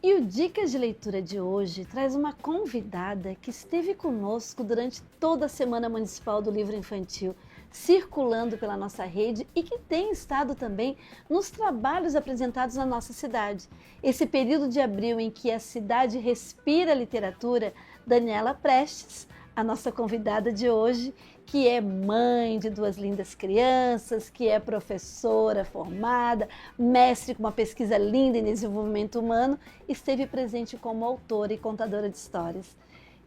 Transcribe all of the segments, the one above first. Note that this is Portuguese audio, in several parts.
E o Dicas de Leitura de hoje traz uma convidada que esteve conosco durante toda a Semana Municipal do Livro Infantil, circulando pela nossa rede e que tem estado também nos trabalhos apresentados na nossa cidade. Esse período de abril em que a cidade respira literatura, Daniela Prestes, a nossa convidada de hoje, que é mãe de duas lindas crianças, que é professora formada, mestre com uma pesquisa linda em desenvolvimento humano, esteve presente como autora e contadora de histórias.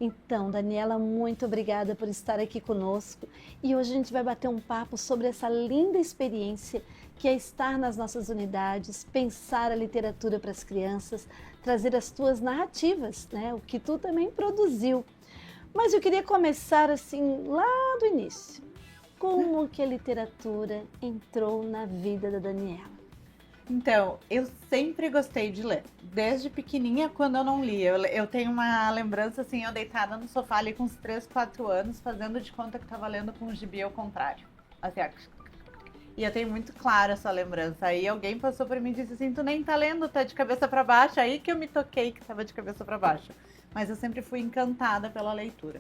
Então, Daniela, muito obrigada por estar aqui conosco e hoje a gente vai bater um papo sobre essa linda experiência que é estar nas nossas unidades, pensar a literatura para as crianças, trazer as tuas narrativas, né? O que tu também produziu. Mas eu queria começar assim, lá do início. Como que a literatura entrou na vida da Daniela? Então, eu sempre gostei de ler. Desde pequenininha, quando eu não lia. Eu tenho uma lembrança, assim, eu deitada no sofá ali com uns 3, 4 anos, fazendo de conta que estava lendo com o gibi ao contrário. Assim, e eu tenho muito claro essa lembrança. Aí alguém passou por mim e disse assim, tu nem tá lendo, tá de cabeça para baixo. Aí que eu me toquei que tava de cabeça para baixo. Mas eu sempre fui encantada pela leitura.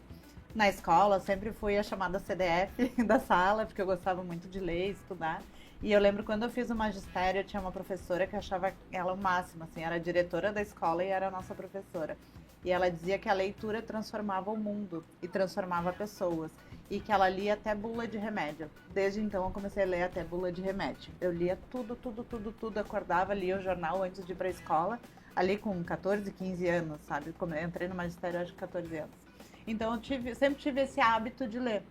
Na escola, sempre fui a chamada CDF da sala, porque eu gostava muito de ler, estudar. E eu lembro quando eu fiz o magistério, eu tinha uma professora que achava ela o máximo, assim, era a diretora da escola e era a nossa professora. E ela dizia que a leitura transformava o mundo e transformava pessoas. E que ela lia até bula de remédio. Desde então eu comecei a ler até bula de remédio. Eu lia tudo, acordava, lia o jornal antes de ir pra escola, ali com 14, 15 anos, sabe? Como eu entrei no magistério acho que 14 anos. Então eu sempre tive esse hábito de ler.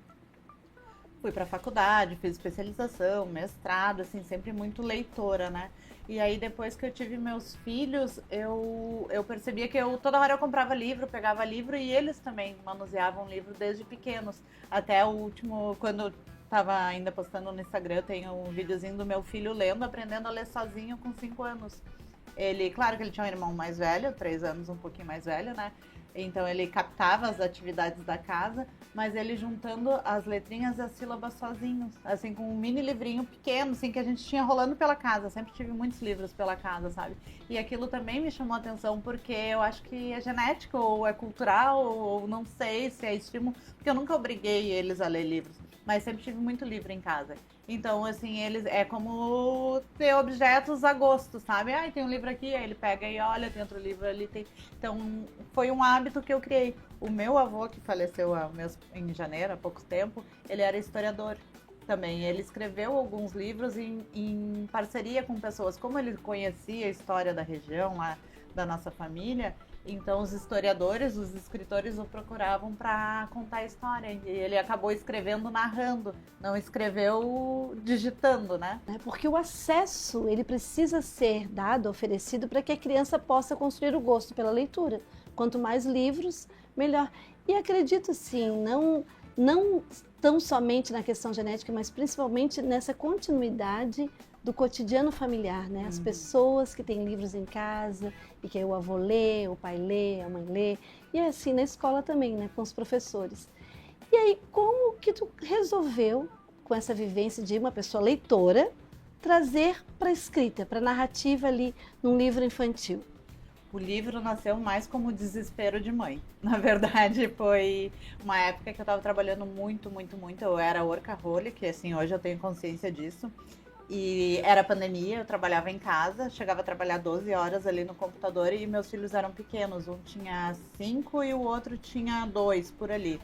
Fui para a faculdade, fiz especialização, mestrado, assim, sempre muito leitora, né? E aí depois que eu tive meus filhos, eu percebia que toda hora eu comprava livro, pegava livro e eles também manuseavam livro desde pequenos. Até o último, quando eu tava ainda postando no Instagram, tem um videozinho do meu filho lendo, aprendendo a ler sozinho com 5 anos. Ele, claro que ele tinha um irmão mais velho, 3 anos, um pouquinho mais velho, né? Então ele captava as atividades da casa, mas ele juntando as letrinhas e as sílabas sozinho, assim, com um mini livrinho pequeno, assim, que a gente tinha rolando pela casa. Sempre tive muitos livros pela casa, sabe? E aquilo também me chamou a atenção, porque eu acho que é genético, ou é cultural, ou não sei se é estímulo, porque eu nunca obriguei eles a ler livros, mas sempre tive muito livro em casa. Então, assim, eles é como ter objetos a gosto, sabe? Ah, tem um livro aqui, aí ele pega e olha, tem outro livro ali, tem. Então, foi um hábito que eu criei. O meu avô, que faleceu em janeiro, há pouco tempo, ele era historiador também. Ele escreveu alguns livros em parceria com pessoas. Como ele conhecia a história da região, lá da nossa família, então os historiadores, os escritores o procuravam para contar a história. E ele acabou escrevendo narrando, não escreveu digitando, né? Porque o acesso, ele precisa ser dado, oferecido, para que a criança possa construir o gosto pela leitura. Quanto mais livros, melhor. E acredito sim, não tão somente na questão genética, mas principalmente nessa continuidade do cotidiano familiar, né? As pessoas que têm livros em casa e que o avô lê, o pai lê, a mãe lê, e é assim na escola também, né? Com os professores. E aí, como que tu resolveu, com essa vivência de uma pessoa leitora, trazer para a escrita, para a narrativa ali num livro infantil? O livro nasceu mais como desespero de mãe. Na verdade, foi uma época que eu estava trabalhando muito. Eu era workaholic, assim, hoje eu tenho consciência disso. E era pandemia, eu trabalhava em casa, chegava a trabalhar 12 horas ali no computador e meus filhos eram pequenos. Um tinha 5 e o outro tinha 2, por ali.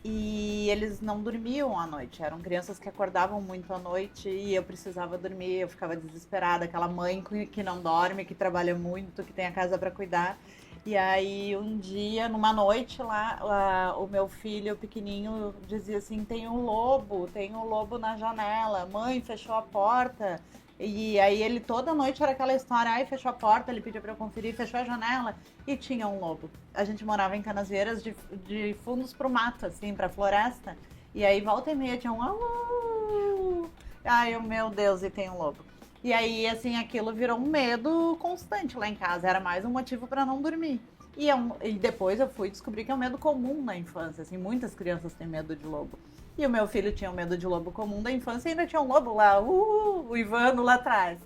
E eles não dormiam à noite, eram crianças que acordavam muito à noite e eu precisava dormir, eu ficava desesperada, aquela mãe que não dorme, que trabalha muito, que tem a casa para cuidar. E aí um dia, numa noite lá, o meu filho pequenininho dizia assim, tem um lobo na janela, mãe, fechou a porta. E aí ele toda noite era aquela história, ai, fechou a porta, ele pediu pra eu conferir, fechou a janela e tinha um lobo. A gente morava em Canasvieiras de fundos pro mato, assim, pra floresta. E aí volta e meia tinha um au! Ai, meu Deus, e tem um lobo. E aí, assim, aquilo virou um medo constante lá em casa, era mais um motivo pra não dormir. E depois eu fui descobrir que é um medo comum na infância, assim, muitas crianças têm medo de lobo. E o meu filho tinha um medo de lobo comum da infância e ainda tinha um lobo lá, o Ivano lá atrás.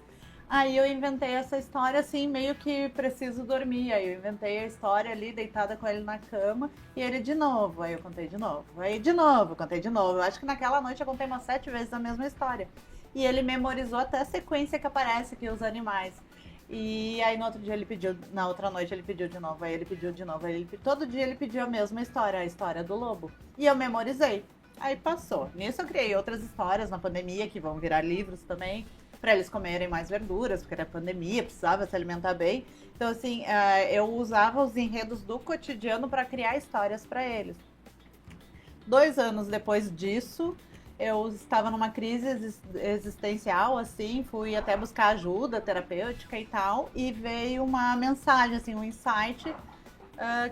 Aí eu inventei essa história assim, meio que preciso dormir. Aí eu inventei a história ali, deitada com ele na cama, e ele de novo. Aí eu contei de novo. Aí de novo, contei de novo. Eu acho que naquela noite eu contei umas 7 vezes a mesma história. E ele memorizou até a sequência que aparece aqui, os animais. E aí no outro dia ele pediu, na outra noite ele pediu de novo, aí ele pediu de novo, todo dia ele pediu a mesma história, a história do lobo. E eu memorizei. Aí passou. Nisso eu criei outras histórias na pandemia, que vão virar livros também, para eles comerem mais verduras, porque era pandemia, precisava se alimentar bem. Então, assim, eu usava os enredos do cotidiano para criar histórias para eles. 2 anos depois disso, eu estava numa crise existencial, assim, fui até buscar ajuda terapêutica e tal, e veio uma mensagem, assim, um insight,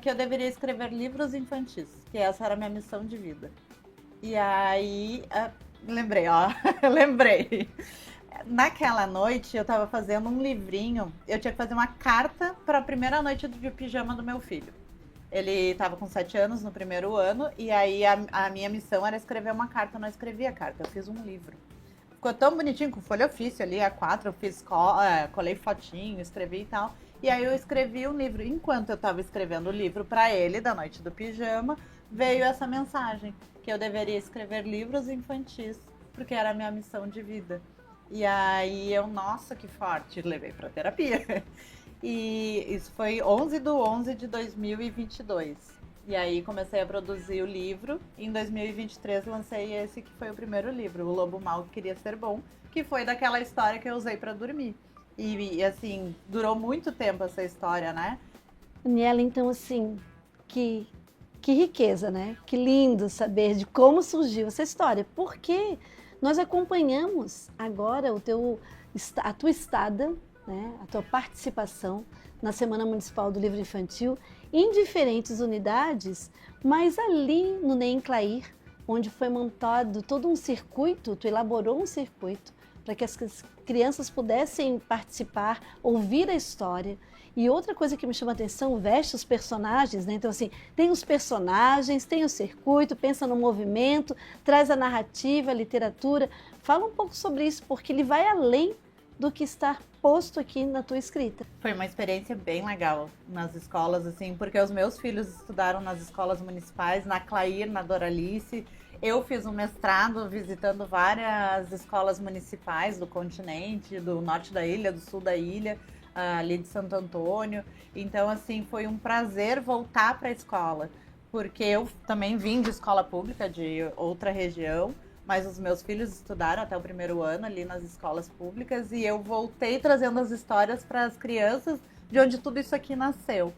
que eu deveria escrever livros infantis, que essa era a minha missão de vida. E aí, lembrei, ó, lembrei. Naquela noite, eu tava fazendo um livrinho, eu tinha que fazer uma carta para a primeira noite de pijama do meu filho. Ele tava com 7 anos no primeiro ano, e aí a minha missão era escrever uma carta. Eu não escrevi a carta, eu fiz um livro. Ficou tão bonitinho, com folha ofício ali, A4, eu fiz, colei fotinho, escrevi e tal. E aí eu escrevi um livro. Enquanto eu tava escrevendo o livro para ele, da noite do pijama, veio essa mensagem, que eu deveria escrever livros infantis, porque era a minha missão de vida. E aí eu, nossa, que forte, levei pra terapia. E isso foi 11/11 de 2022. E aí comecei a produzir o livro. Em 2023 lancei esse que foi o primeiro livro, O Lobo Mau que Queria Ser Bom, que foi daquela história que eu usei para dormir. E assim, durou muito tempo essa história, né? Daniela, então assim, que riqueza, né? Que lindo saber de como surgiu essa história. Porque nós acompanhamos agora a tua estada, né, a tua participação na Semana Municipal do Livro Infantil em diferentes unidades, mas ali no NEM Clair, onde foi montado todo um circuito, tu elaborou um circuito para que as crianças pudessem participar, ouvir a história. E outra coisa que me chama a atenção, veste os personagens, né? Então assim, tem os personagens, tem o circuito, pensa no movimento, traz a narrativa, a literatura. Fala um pouco sobre isso, porque ele vai além do que está posto aqui na tua escrita. Foi uma experiência bem legal nas escolas, assim, porque os meus filhos estudaram nas escolas municipais, na Clair, na Doralice. Eu fiz um mestrado visitando várias escolas municipais do continente, do norte da ilha, do sul da ilha, ali de Santo Antônio. Então, assim, foi um prazer voltar para a escola, porque eu também vim de escola pública de outra região, mas os meus filhos estudaram até o primeiro ano ali nas escolas públicas e eu voltei trazendo as histórias para as crianças de onde tudo isso aqui nasceu.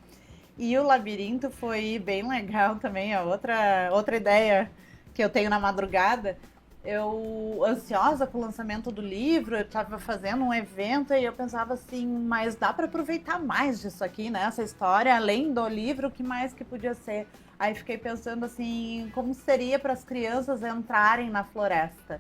E o labirinto foi bem legal também, a outra ideia que eu tenho na madrugada. Eu, ansiosa com o lançamento do livro, eu estava fazendo um evento e eu pensava assim, mas dá para aproveitar mais disso aqui, né? Essa história, além do livro, o que mais que podia ser? Aí fiquei pensando assim, como seria para as crianças entrarem na floresta?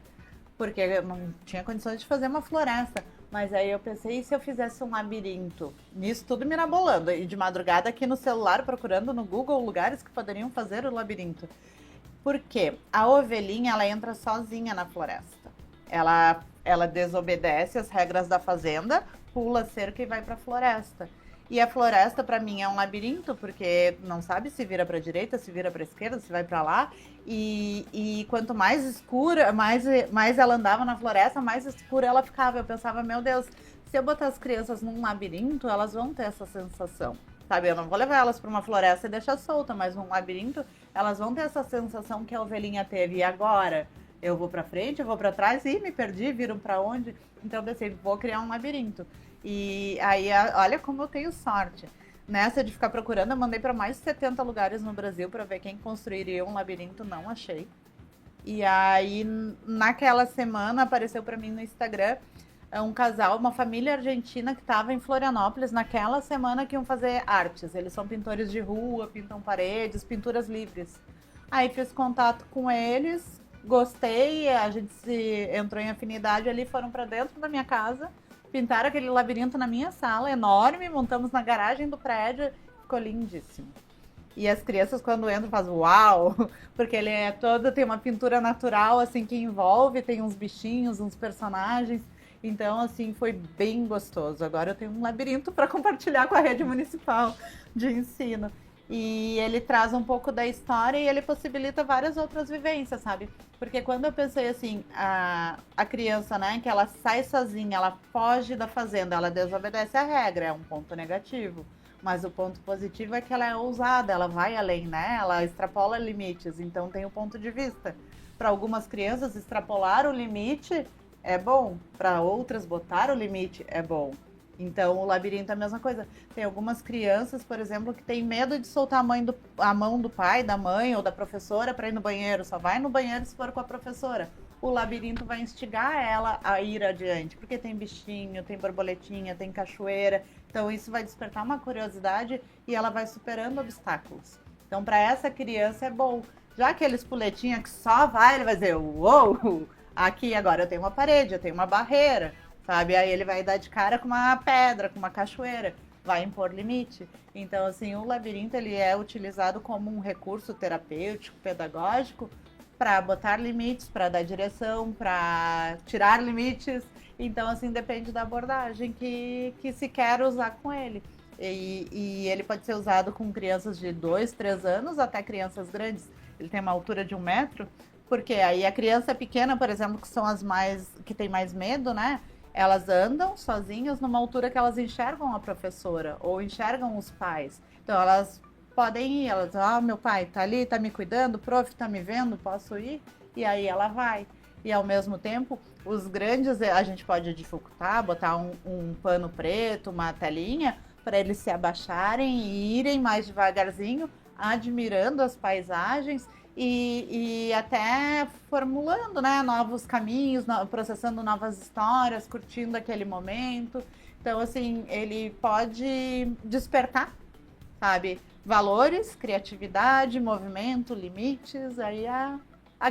Porque eu não tinha condições de fazer uma floresta. Mas aí eu pensei, e se eu fizesse um labirinto? Nisso tudo mirabolando. E de madrugada aqui no celular, procurando no Google lugares que poderiam fazer o labirinto. Porque a ovelhinha, ela entra sozinha na floresta. Ela desobedece as regras da fazenda, pula a cerca e vai para a floresta. E a floresta, para mim, é um labirinto, porque não sabe se vira para a direita, se vira para a esquerda, se vai para lá. E quanto mais escura, mais ela andava na floresta, mais escura ela ficava. Eu pensava, meu Deus, se eu botar as crianças num labirinto, elas vão ter essa sensação. Sabe, eu não vou levar elas para uma floresta e deixar solta, mas num labirinto, elas vão ter essa sensação que a ovelhinha teve. E agora? Eu vou para frente, eu vou para trás, e me perdi, viram para onde? Então eu pensei, vou criar um labirinto. E aí, olha como eu tenho sorte. Nessa de ficar procurando, eu mandei para mais de 70 lugares no Brasil para ver quem construiria um labirinto, não achei. E aí, naquela semana, apareceu para mim no Instagram um casal, uma família argentina que estava em Florianópolis naquela semana que iam fazer artes. Eles são pintores de rua, pintam paredes, pinturas livres. Aí fiz contato com eles, gostei, a gente entrou em afinidade ali, foram para dentro da minha casa, pintaram aquele labirinto na minha sala, enorme, montamos na garagem do prédio, ficou lindíssimo. E as crianças, quando entram, fazem uau, porque ele é todo, tem uma pintura natural, assim, que envolve, tem uns bichinhos, uns personagens. Então, assim, foi bem gostoso. Agora eu tenho um labirinto para compartilhar com a rede municipal de ensino. E ele traz um pouco da história e ele possibilita várias outras vivências, sabe? Porque quando eu pensei assim, a criança, né, que ela sai sozinha, ela foge da fazenda, ela desobedece a regra, é um ponto negativo. Mas o ponto positivo é que ela é ousada, ela vai além, né? Ela extrapola limites, então tem o ponto de vista. Para algumas crianças, extrapolar o limite é bom, para outras, botar o limite é bom. Então, o labirinto é a mesma coisa. Tem algumas crianças, por exemplo, que têm medo de soltar a mão do pai, da mãe ou da professora para ir no banheiro. Só vai no banheiro se for com a professora. O labirinto vai instigar ela a ir adiante, porque tem bichinho, tem borboletinha, tem cachoeira. Então, isso vai despertar uma curiosidade e ela vai superando obstáculos. Então, para essa criança é bom. Já aqueles puletinhos que só vai, ele vai dizer, uou, aqui agora eu tenho uma parede, eu tenho uma barreira. Sabe? Aí ele vai dar de cara com uma pedra, com uma cachoeira, vai impor limite. Então, assim, o labirinto ele é utilizado como um recurso terapêutico, pedagógico, para botar limites, para dar direção, para tirar limites. Então, assim, depende da abordagem que se quer usar com ele. E ele pode ser usado com crianças de 2, 3 anos até crianças grandes. Ele tem uma altura de 1 metro, porque aí a criança pequena, por exemplo, que são que tem mais medo, né? Elas andam sozinhas numa altura que elas enxergam a professora ou enxergam os pais. Então, elas podem ir, elas meu pai tá ali, tá me cuidando, o prof tá me vendo, posso ir? E aí ela vai. E ao mesmo tempo, os grandes, a gente pode dificultar, botar um pano preto, uma telinha, para eles se abaixarem e irem mais devagarzinho, admirando as paisagens e até formulando, né, novos caminhos, processando novas histórias, curtindo aquele momento. Então, assim, ele pode despertar, sabe, valores, criatividade, movimento, limites. Aí a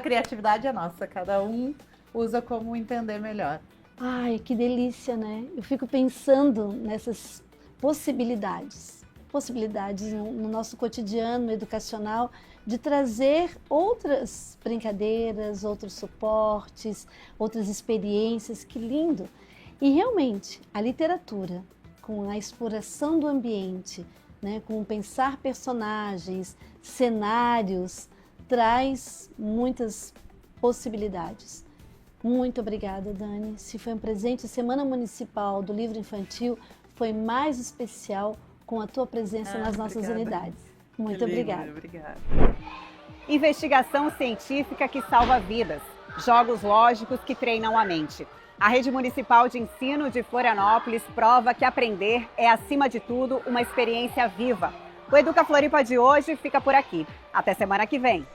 criatividade é nossa, cada um usa como entender melhor. Ai, que delícia, né? Eu fico pensando nessas possibilidades no nosso cotidiano educacional, de trazer outras brincadeiras, outros suportes, outras experiências, que lindo! E realmente, a literatura, com a exploração do ambiente, né, com o pensar personagens, cenários, traz muitas possibilidades. Muito obrigada, Dani. Se foi um presente, a Semana Municipal do Livro Infantil foi mais especial com a tua presença nas nossas unidades. Muito obrigada. Obrigada. Investigação científica que salva vidas. Jogos lógicos que treinam a mente. A Rede Municipal de Ensino de Florianópolis prova que aprender é, acima de tudo, uma experiência viva. O Educa Floripa de hoje fica por aqui. Até semana que vem.